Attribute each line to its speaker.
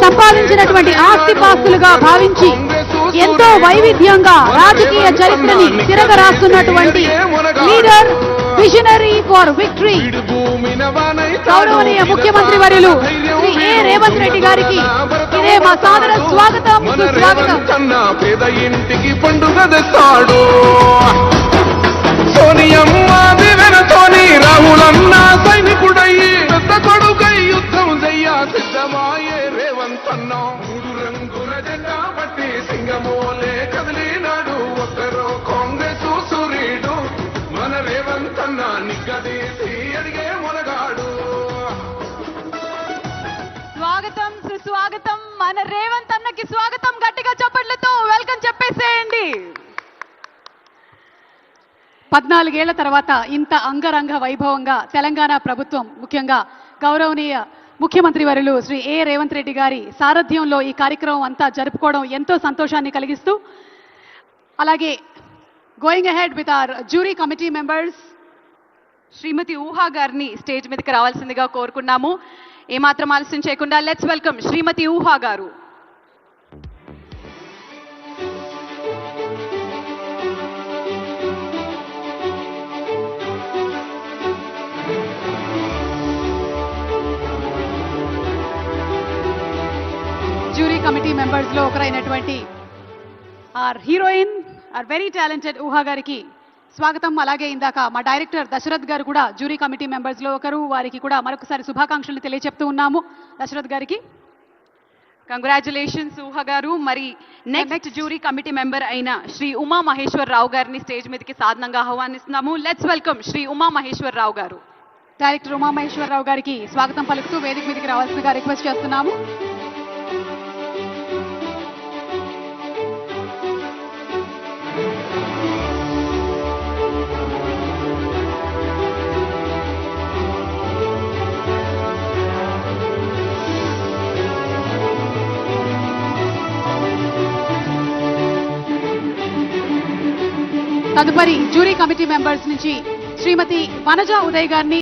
Speaker 1: సంపాదించినటువంటి ఆస్తిపాస్తులుగా భావించి ఎంతో వైవిధ్యంగా రాజకీయ చరిత్రని తిరగరాస్తున్నటువంటి లీడర్, విజనరీ ఫర్ విక్టరీ, గౌరవనీయ ముఖ్యమంత్రి వర్యులు శ్రీ ఏ రేవంత్ రెడ్డి గారికి ఇదే మా సాదర స్వాగతం, సుస్వాగతం.
Speaker 2: పేద ఇంటికి పండుగ తెస్తాడు సోనియమ్మ దివెనతోని రాహులన్న సైనికుడయ్యి పెద్ద కొడుకై యుద్ధం చెయ్య సిద్ధమాయే రేవంత్ అన్న. మూడు రంగుల జెండా బట్టి సింగమోలే కదిలినాడు ఒక్కరో కాంగ్రెస్ సూర్యుడు మన రేవంత్ అన్న నిగ్గదీసి అడిగే మొనగాడు.
Speaker 1: స్వాగతం, సుస్వాగతం. మన రేవంత్ అన్నకి స్వాగతం. గట్టిగా చప్పట్లతో వెల్కమ్ చెప్పేసేయండి. 14 ఏళ్ల తర్వాత ఇంత అంగరంగ వైభవంగా తెలంగాణ ప్రభుత్వం, ముఖ్యంగా గౌరవనీయ ముఖ్యమంత్రి వర్యులు శ్రీ ఏ రేవంత్ రెడ్డి గారి సారథ్యంలో ఈ కార్యక్రమం అంతా జరుపుకోవడం ఎంతో సంతోషాన్ని కలిగిస్తూ, అలాగే going ahead with our jury committee members, Srimati Ooha గారిని స్టేజ్ మీదకి రావాల్సిందిగా కోరుకున్నాము. ఏమాత్రం ఆలస్యం చేయకుండా లెట్స్ వెల్కమ్ శ్రీమతి ఊహా గారు. జ్యూరీ కమిటీ మెంబర్స్ లో ఒకరైనటువంటి our heroine, our very talented Ooha గారికి స్వాగతం. అలాగే ఇందాక మా డైరెక్టర్ దశరథ్ గారు కూడా జ్యూరీ కమిటీ మెంబర్స్ లో ఒకరు, వారికి కూడా మరొకసారి శుభాకాంక్షలు తెలియజెప్తూ ఉన్నాము. దశరథ్ గారికి కంగ్రాచులేషన్స్ ఊహా గారు. మరి నెక్స్ట్ జ్యూరీ కమిటీ మెంబర్ అయిన శ్రీ ఉమా మహేశ్వర్ రావు గారిని స్టేజ్ మీదకి సాధనంగా ఆహ్వానిస్తున్నాము. లెట్స్ వెల్కమ్ శ్రీ ఉమా మహేశ్వర్ రావు గారు. డైరెక్టర్ ఉమా మహేశ్వర్ రావు గారికి స్వాగతం పలుకుతూ వేదిక మీదకి రావాల్సిందిగా రిక్వెస్ట్ చేస్తున్నాము. తదుపరి జ్యూరీ కమిటీ మెంబర్స్ నుంచి శ్రీమతి వనజ ఉదయ్ గారిని